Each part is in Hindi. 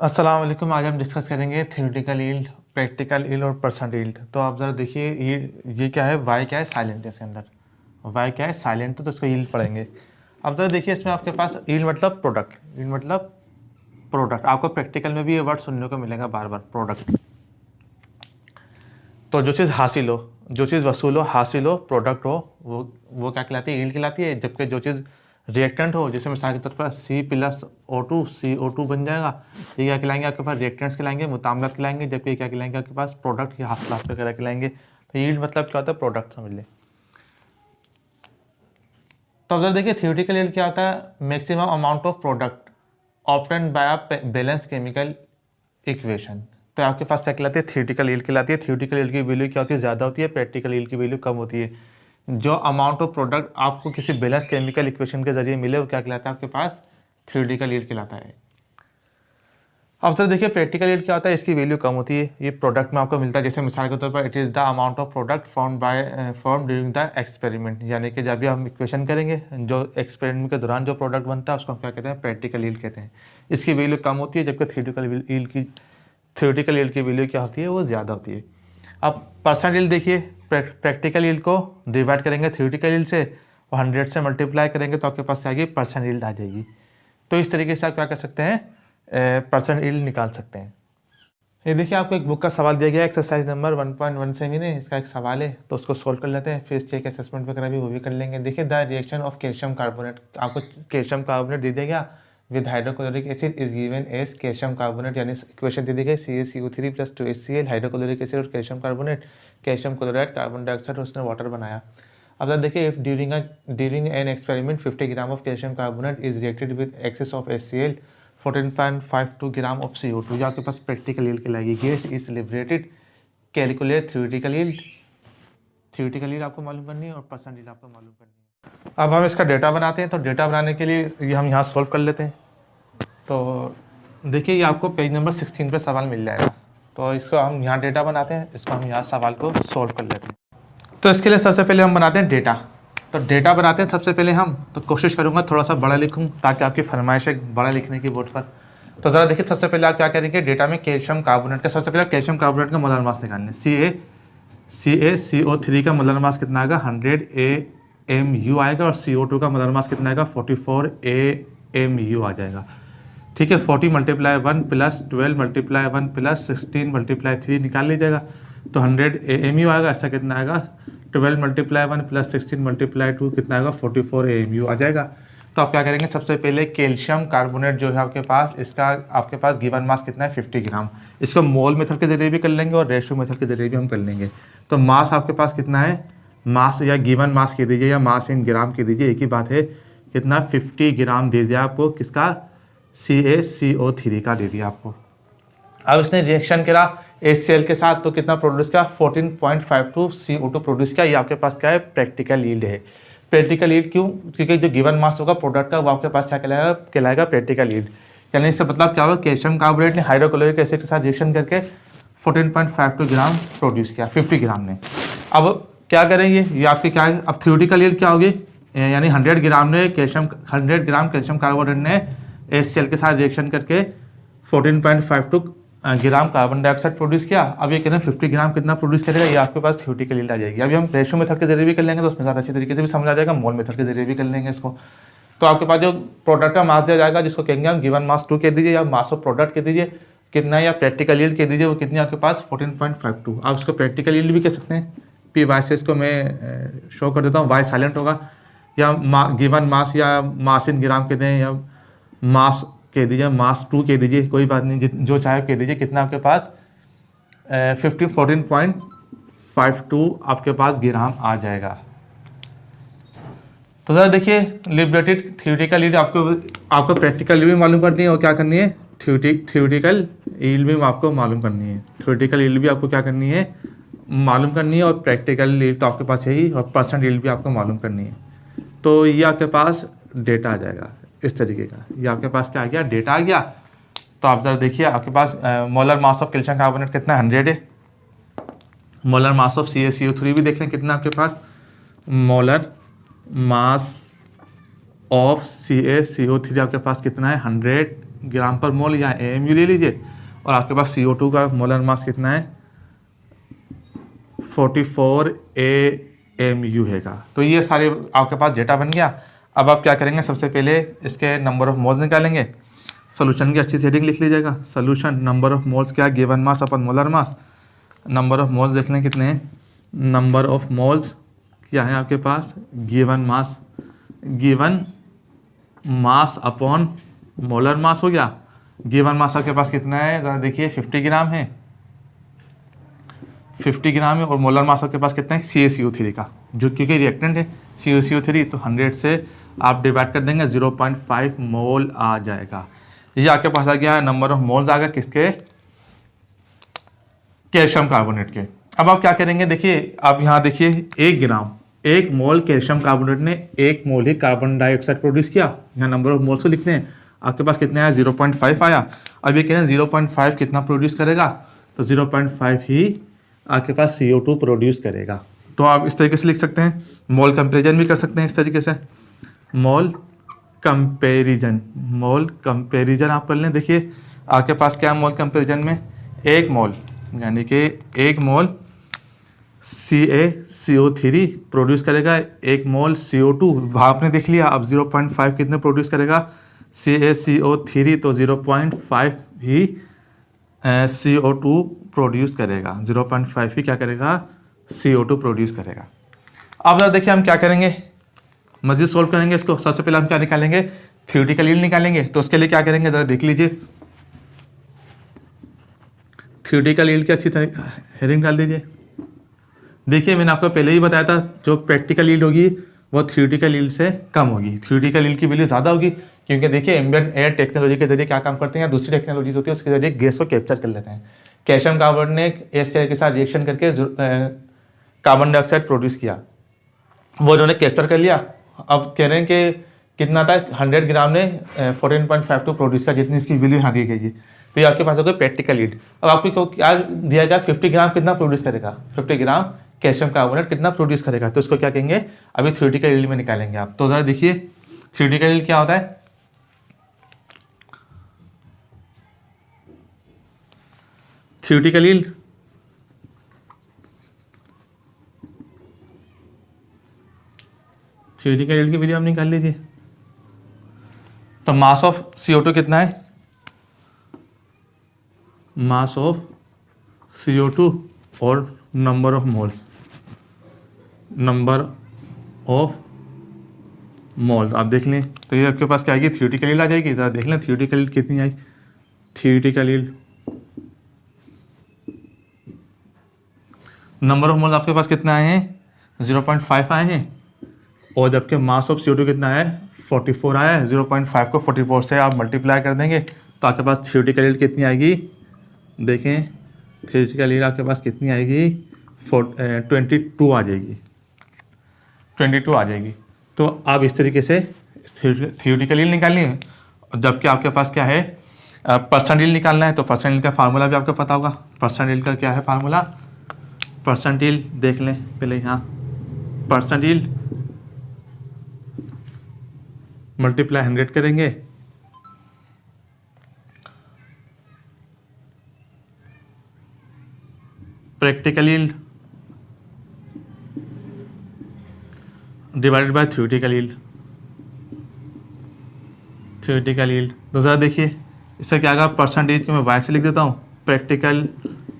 अस्सलाम वालेकुम। आज हम डिस्कस करेंगे थ्योरेटिकल यील्ड, प्रैक्टिकल यील्ड और परसेंट यील्ड। तो आप ज़रा देखिए ये क्या है, वाई क्या है, साइलेंट है इसके अंदर। वाई क्या है, साइलेंट, तो इसको यील्ड पढ़ेंगे। अब ज़रा देखिए इसमें आपके पास यील्ड मतलब प्रोडक्ट, यील्ड मतलब प्रोडक्ट। आपको प्रैक्टिकल में भी ये वर्ड सुनने को मिलेगा बार बार, प्रोडक्ट। तो जो चीज़ हासिल हो, जो चीज़ वसूल हो, हासिल हो, प्रोडक्ट हो, वो क्या कहलाती है, यील्ड कहलाती है। जबकि जो चीज़ रिएक्टेंट हो, जैसे मिसाल के तौर पर C+O2 CO2 बन जाएगा, ये क्या कहलाएंगे आपके पास, रिएक्टेंट्स कहलाएंगे, मुतामलत कहलाएंगे। जबकि ये क्या कहलाएंगे आपके पास, प्रोडक्ट या हासिलात वगैरह कहलाएंगे। तो यील्ड मतलब क्या होता है, प्रोडक्ट समझ लें। तो अब जरा देखिए थ्योरेटिकल यील्ड क्या होता है, maximum amount of product obtained by a balance chemical equation. तो आपके पास क्या कहलाती है, थ्योरेटिकल यील्ड कहलाती है। थ्योरेटिकल यील्ड की वैल्यू क्या होती है, ज़्यादा होती है। प्रैक्टिकल यील्ड की वैल्यू कम होती है। जो अमाउंट ऑफ प्रोडक्ट आपको किसी बैलेंस केमिकल इक्वेशन के जरिए मिले, वो क्या कहलाता है आपके पास, थ्योरेटिकल यील्ड कहलाता है। अब तो देखिए प्रैक्टिकल यील्ड क्या होता है, इसकी वैल्यू कम होती है। ये प्रोडक्ट में आपको मिलता है, जैसे मिसाल के तौर पर it is the amount of product form during the experiment. यानी कि जब भी हम इक्वेशन करेंगे, जो एक्सपेरिमेंट के दौरान जो प्रोडक्ट बनता है उसको हम क्या कहते हैं, प्रैक्टिकल यील्ड कहते हैं। इसकी वैल्यू कम होती है। जबकि थ्योरेटिकल यील्ड की वैल्यू क्या होती है, वो ज़्यादा होती है। अब परसेंट यील्ड देखिए, प्रैक्टिकल यील्ड को डिवाइड करेंगे थ्योरेटिकल यील्ड से और 100 से मल्टीप्लाई करेंगे तो आपके पास क्या आएगी, परसेंट यील्ड आ जाएगी। तो इस तरीके से आप क्या कर सकते हैं, परसेंट यील्ड निकाल सकते हैं। ये देखिए आपको एक बुक का सवाल दिया गया है, एक्सरसाइज नंबर 1.17 है, इसका एक सवाल है। तो उसको सोल्व कर लेते हैं, फिर चेक असेसमेंट वगैरह भी वो भी कर लेंगे। देखिए the reaction of calcium carbonate, आपको कैल्शियम कार्बोनेट दे दिया गया with hydrochloric acid is given as calcium carbonate. यानी इक्वेशन दे दी गई CaCO3 + 2HCl, हाइड्रोक्लोरिक एसिड और calcium carbonate, calcium chloride, carbon dioxide और उसने वाटर बनाया। अब तक देखिए if during an experiment 50 gram of calcium carbonate is reacted with excess of HCl 14.52 gram of CO2, जो आपके पास प्रैक्टिकल यील्ड कहलाएगी। Gas is liberated, calculate theoretical yield. Theoretical yield आपको मालूम करनी है और परसेंट यील्ड आपको मालूम करनी है। अब हम इसका डेटा बनाते हैं। तो डेटा बनाने के लिए ये हम यहाँ सॉल्व कर लेते हैं। तो देखिए ये आपको पेज नंबर 16 पे सवाल मिल जाएगा। तो इसको हम यहाँ डेटा बनाते हैं, इसको हम यहाँ सवाल को सॉल्व कर लेते हैं। तो इसके लिए सबसे पहले हम बनाते हैं डेटा। तो डेटा बनाते हैं सबसे पहले हम। तो कोशिश करूँगा थोड़ा सा बड़ा लिखूँ ताकि आपकी फरमाइश है बड़ा लिखने की बोर्ड पर। तो ज़रा देखिए सबसे पहले आप क्या करेंगे, डेटा में कैल्शियम कार्बोनेट का, सबसे पहले कैल्शियम कार्बोनेट का मोलर मास निकालने। CaCO3 का मोलर मास कितना आएगा, 100 AMU आएगा। और CO2 का मोलर मास कितना आएगा, 44 AMU आ जाएगा। ठीक है, 40 × 1 + 12 × 1 + 16 × 3 निकाल लीजिएगा। तो 100 AMU आएगा। ऐसा कितना आएगा, 12 × 1 + 16 × 2 कितना आएगा, 44 AMU आ जाएगा। तो आप क्या करेंगे, सबसे पहले कैल्शियम कार्बोनेट जो है आपके पास, इसका आपके पास गिवन मास कितना है, 50 ग्राम। इसको मोल मेथड के जरिए भी कर लेंगे और रेशियो मेथड के जरिए भी हम कर लेंगे। तो मास आपके पास कितना है, मास या गिवन मास कह दीजिए या मास इन ग्राम कह दीजिए, एक ही बात है। कितना, 50 ग्राम दे दिया आपको, किसका, CaCO3 का दे दिया आपको। अब इसने रिएक्शन करा HCl के साथ, तो कितना प्रोड्यूस किया, 14.52 CO2 प्रोड्यूस किया। ये आपके पास क्या है, प्रैक्टिकल यील्ड है। प्रैक्टिकल यील्ड क्यों, क्योंकि जो गिवन मास होगा प्रोडक्ट का, वो आपके पास क्या कहलाएगा प्रैक्टिकल यील्ड। यानी इससे मतलब क्या होगा, कैल्शियम कार्बोनेट ने हाइड्रोक्लोरिक एसिड के साथ रिएक्शन करके 14.52 ग्राम प्रोड्यूस किया 50 ग्राम ने। अब क्या करेंगे, ये आपकी क्या है, अब थ्योरेटिकल यील्ड क्या होगी, यानी 100 ग्राम कैल्शियम कार्बोनेट ने HCl के साथ रिएक्शन करके 14.52 ग्राम कार्बन डाइऑक्साइड प्रोड्यूस किया। अब ये कहते हैं 50 ग्राम कितना प्रोड्यूस करेगा, ये आपके पास थ्योरेटिकल यील्ड आ जाएगी। अभी हम रेशियो मेथड के जरिए भी कर लेंगे तो उसमें ज़्यादा अच्छी तरीके से भी समझ आ जाएगा, मोल मेथड के जरिए भी कर लेंगे इसको। तो आपके पास जो प्रोडक्ट का मास दिया जाएगा, जिसको कहेंगे हम गिवन मास 2 कह दीजिए या मास ऑफ प्रोडक्ट कह दीजिए, कितना, या प्रैक्टिकल यील्ड कह दीजिए, वो कितनी आपके पास 14.52। आप उसको प्रैक्टिकल यील्ड भी कह सकते हैं। PY से इसको मैं शो कर देता हूँ, वाई साइलेंट होगा, या गिवन मास या मास इन ग्राम कह दें, या मास कह दीजिए, मास 2 कह दीजिए, कोई बात नहीं, जो चाहे कह दीजिए। कितना आपके पास 14.52 आपके पास ग्राम आ जाएगा। तो ज़रा देखिए लिबरेटेड थ्योरेटिकल यील्ड आपको प्रैक्टिकल यील्ड भी मालूम करनी है और क्या करनी है, थ्योरेटिकल यील्ड भी आपको मालूम करनी है। थ्योरेटिकल यील्ड भी आपको क्या करनी है, मालूम करनी है। और प्रैक्टिकल यील्ड तो आपके पास यही, और परसेंट यील्ड भी आपको मालूम करनी है। तो ये आपके पास डेटा आ जाएगा इस तरीके का। ये आपके पास क्या आ गया, डेटा आ गया। तो आप ज़रा देखिए आपके पास molar mass of calcium carbonate कितना, 100 है। मोलर मास ऑफ CaCO3 भी देख लें कितना आपके पास, मोलर मास ऑफ CaCO3 आपके पास कितना है, 100 ग्राम पर मोल या AMU ले लीजिए, और आपके पास CO2 का मोलर मास कितना है 44 AMU हैगा। तो ये सारे आपके पास डेटा बन गया। अब आप क्या करेंगे, सबसे पहले इसके नंबर ऑफ मोल्स निकालेंगे। सोल्यूशन की अच्छी सेटिंग लिख लीजिएगा। सोल्यूशन नंबर ऑफ मोल्स क्या, given mass upon molar mass. Number of moles देख लें कितने हैं, नंबर ऑफ मोल्स क्या है आपके पास, given mass, given mass upon molar mass हो गया। गिवन मास आपके पास कितना है, ज़रा देखिए 50 ग्राम है, 50 ग्राम है, और मोलर मास आपके पास कितना है CaCO3 का, जो क्योंकि रिएक्टेंट है CaCO3, तो 100 से आप डिवाइड कर देंगे 0.5 मोल आ जाएगा। ये आपके पास आ गया नंबर ऑफ मोल्स आ गया किसके, कैल्शियम कार्बोनेट के। अब आप क्या करेंगे, देखिए आप यहाँ देखिए 1 ग्राम, 1 मोल कैल्शियम कार्बोनेट ने 1 मोल ही कार्बन डाइऑक्साइड प्रोड्यूस किया। यहाँ नंबर ऑफ मोल्स को लिखते हैं, आपके पास कितने आया 0.5 आया। अब ये कह रहे हैं 0.5 कितना प्रोड्यूस करेगा, तो 0.5 ही आपके पास CO2 प्रोड्यूस करेगा। तो आप इस तरीके से लिख सकते हैं, मोल कंपेरिजन भी कर सकते हैं इस तरीके से, मोल कंपेरिजन, मोल कंपेरिजन आप कर लें। देखिए आपके पास क्या है मोल कंपेरिजन में, 1 मोल यानी कि 1 मोल CaCO3 प्रोड्यूस करेगा, 1 मोल CO2 आपने देख लिया। अब 0.5 कितने प्रोड्यूस करेगा CaCO3, तो 0.5 ही CO2 प्रोड्यूस करेगा, 0.5 ही क्या करेगा CO2 प्रोड्यूस करेगा। अब जरा देखिए हम क्या करेंगे, मजीद सोल्व करेंगे इसको। सबसे पहले हम क्या निकालेंगे, थ्योरेटिकल यील्ड निकालेंगे। तो उसके लिए क्या करेंगे, जरा देख लीजिए, थ्योरेटिकल यील्ड की अच्छी तरह हेडिंग डाल दीजिए। देखिए मैंने आपको पहले ही बताया था, जो प्रैक्टिकल यील्ड होगी वो थ्योरेटिकल यील्ड से कम होगी। थ्योरेटिकल यील्ड की वैल्यू ज़्यादा होगी, क्योंकि देखिए एम्बिएंट एयर टेक्नोलॉजी के जरिए क्या काम करते हैं, दूसरी टेक्नोलॉजीज होती है उसके जरिए गैस को कैप्चर कर लेते हैं। कैल्शियम कार्बोनेट एयर के साथ रिएक्शन करके कार्बन डाइऑक्साइड प्रोड्यूस किया, वो उन्होंने कैप्चर कर लिया। अब कह रहे हैं कि कितना था, 100 ग्राम ने 14.52 प्रोड्यूस किया, जितनी इसकी वैल्यू यहाँ दी गई है। तो ये आपके पास होगा प्रैक्टिकल यील्ड। अब आपको क्या दिया गया, 50 ग्राम कितना प्रोड्यूस करेगा, 50 ग्राम कैल्शियम कार्बोनेट कितना प्रोड्यूस करेगा, तो उसको क्या कहेंगे अभी थ्योरेटिकल यील्ड में निकालेंगे आप। तो जरा देखिए थ्योरेटिकल यील्ड क्या होता है, थ्योरेटिकल यील्ड थ्योरेटिकल यील्ड की वैल्यू आप निकाल लीजिए। तो मास ऑफ CO2 कितना है, मास ऑफ CO2 और number of moles, number of moles आप देख लें। तो ये आपके पास क्या आएगी, थ्योरेटिकल यील्ड आ जाएगी। जरा देख लें थ्योरेटिकल यील्ड कितनी आई, theoretical yield number of moles आपके पास कितने आए हैं, 0.5 आए हैं, और जबकि मास ऑफ CO2 कितना है 44 आया है। 0.5 को 44 से आप मल्टीप्लाई कर देंगे तो आपके पास थ्योरेटिकल यील्ड कितनी आएगी, देखें थ्योरेटिकल यील्ड आपके पास कितनी आएगी 22 आ जाएगी, 22 आ जाएगी। तो आप इस तरीके से थ्योरेटिकल यील्ड निकालनी है। जबकि आपके पास क्या है परसेंट यील्ड निकालना है, तो परसेंट यील्ड का फार्मूला भी आपको पता होगा। परसेंट यील्ड का क्या है फार्मूला, परसेंट यील्ड देख लें पहले, यहाँ परसेंट यील्ड मल्टीप्लाई 100 करेंगे, practical yield divided by theoretical yield, theoretical yield. तो ज़रा देखिए इससे क्या आएगा, परसेंटेज को मैं वाई से लिख देता हूँ, practical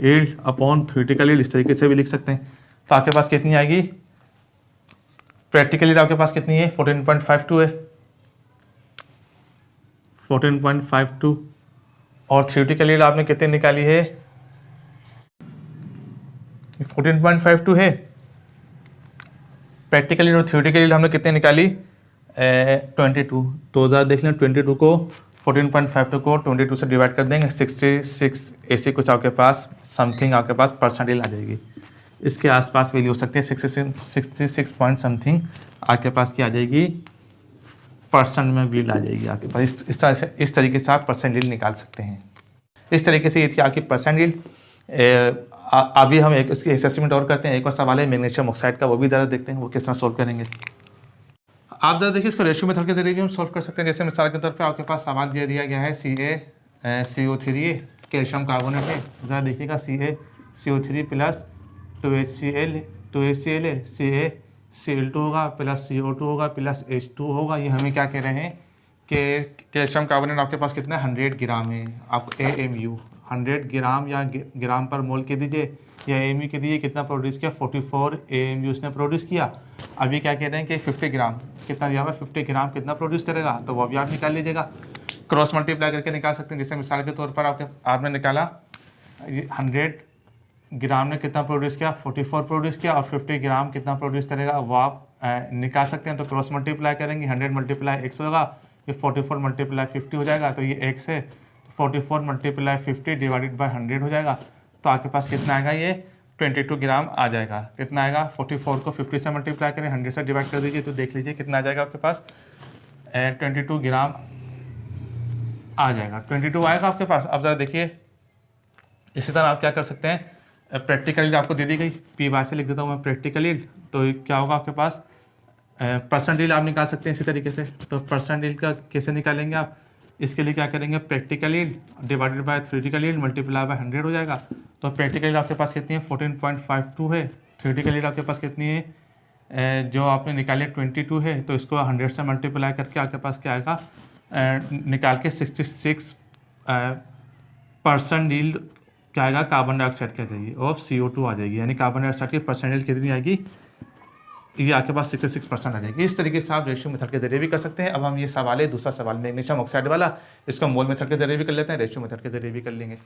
yield upon theoretical yield इस तरीके से भी लिख सकते हैं। तो आपके पास कितनी आएगी, प्रैक्टिकल यील्ड आपके पास कितनी है 14.52 है, 14.52, और थ्योरेटिकल यील्ड आपने कितनी निकाली है 14.52 है। प्रैक्टिकल यील्ड और थ्योरेटिकल यील्ड हमने कितने निकाली 22। तो ज़रा देख लें 22 को 14.52 को 22 से डिवाइड कर देंगे 66 ऐसी कुछ आपके पास समथिंग आपके पास परसेंट यील्ड आ जाएगी। इसके आसपास वैल्यू हो सकती है 66 पॉइंट समथिंग आपके पास क्या आ जाएगी, परसेंट में यील्ड आ जाएगी आपके पास। इस तरीके से आप परसेंट यील्ड निकाल सकते हैं। इस तरीके से ये थी आपकी परसेंट यील्ड। अभी हम एक इसकी असेसमेंट और करते हैं। एक और सवाल है मैग्नीशियम ऑक्साइड का, वो भी ज़रा देखते हैं वो किस तरह सोल्व करेंगे। आप जरा देखिए इसको रेशियो मेथड के जरिए भी हम सॉल्व कर सकते हैं। जैसे मिसाल के तौर पे आपके पास सवाल दे दिया गया है CaCO3 कैल्शियम कार्बोनेट है। ज़रा देखिएगा CaCO3 प्लस 2HCl है, CaCl2 होगा प्लस CO2 होगा प्लस H2 होगा। ये हमें क्या कह रहे हैं कि कैल्शियम कार्बोनेट आपके पास कितना 100 ग्राम है। आप AMU 100 ग्राम या ग्राम पर मोल के दीजिए या AMU के दीजिए, कितना प्रोड्यूस किया 44 AMU उसने प्रोड्यूस किया। अभी क्या कह रहे हैं कि 50 ग्राम कितना दिया हुआ है, 50 ग्राम कितना प्रोड्यूस करेगा, तो वो अभी आप निकाल लीजिएगा, क्रॉस मल्टीप्लाई करके निकाल सकते हैं। जैसे मिसाल के तौर पर आपने निकाला 100 ग्राम ने कितना प्रोड्यूस किया 44 प्रोड्यूस किया, और 50 ग्राम कितना प्रोड्यूस करेगा वो आप निकाल सकते हैं। तो क्रॉस मल्टीप्लाई करेंगे, 100 मल्टीप्लाई x होगा, ये 44 मल्टीप्लाई 50 हो जाएगा, तो ये x है, 44 मल्टीप्लाई 50 डिवाइडेड बाय 100 हो जाएगा। तो आपके पास कितना आएगा, ये 22 ग्राम आ जाएगा। कितना आएगा, 44 को 50 से मल्टीप्लाई करें, 100 से डिवाइड कर दीजिए, तो देख लीजिए कितना आ जाएगा आपके पास 22 ग्राम आ जाएगा, 22 आएगा आपके पास। अब ज़रा देखिए इसी तरह आप क्या कर सकते हैं, प्रैक्टिकल यील्ड आपको दे दी गई, पी बाय से लिख देता हूँ मैं प्रैक्टिकल यील्ड। तो क्या होगा आपके पास परसेंट यील्ड आप निकाल सकते हैं इसी तरीके से। तो परसेंट यील्ड का कैसे निकालेंगे आप, इसके लिए क्या करेंगे, practical yield divided by theoretical yield multiply by 100 हो जाएगा। तो प्रैक्टिकल यील्ड आपके पास कितनी है 14.52 है, थ्योरेटिकल यील्ड आपके पास कितनी है जो आपने निकाली 22 है, तो इसको 100 से मल्टीप्लाई करके आपके पास क्या आएगा निकाल के 66% यील्ड क्या आएगा कार्बन डाइऑक्साइड क्या जाएगी ऑफ CO2 आ जाएगी, यानी कार्बन डाइऑक्साइड की परसेंटेज कितनी आएगी, ये आपके पास 66% आ जाएगी। इस तरीके से आप रेशियो मेथड के जरिए भी कर सकते हैं। अब हम ये सवाल है दूसरा सवाल मैग्नीशियम ऑक्साइड वाला, इसको मोल मेथड के जरिए भी कर लेते हैं, रेशियो मेथड के जरिए भी कर लेंगे।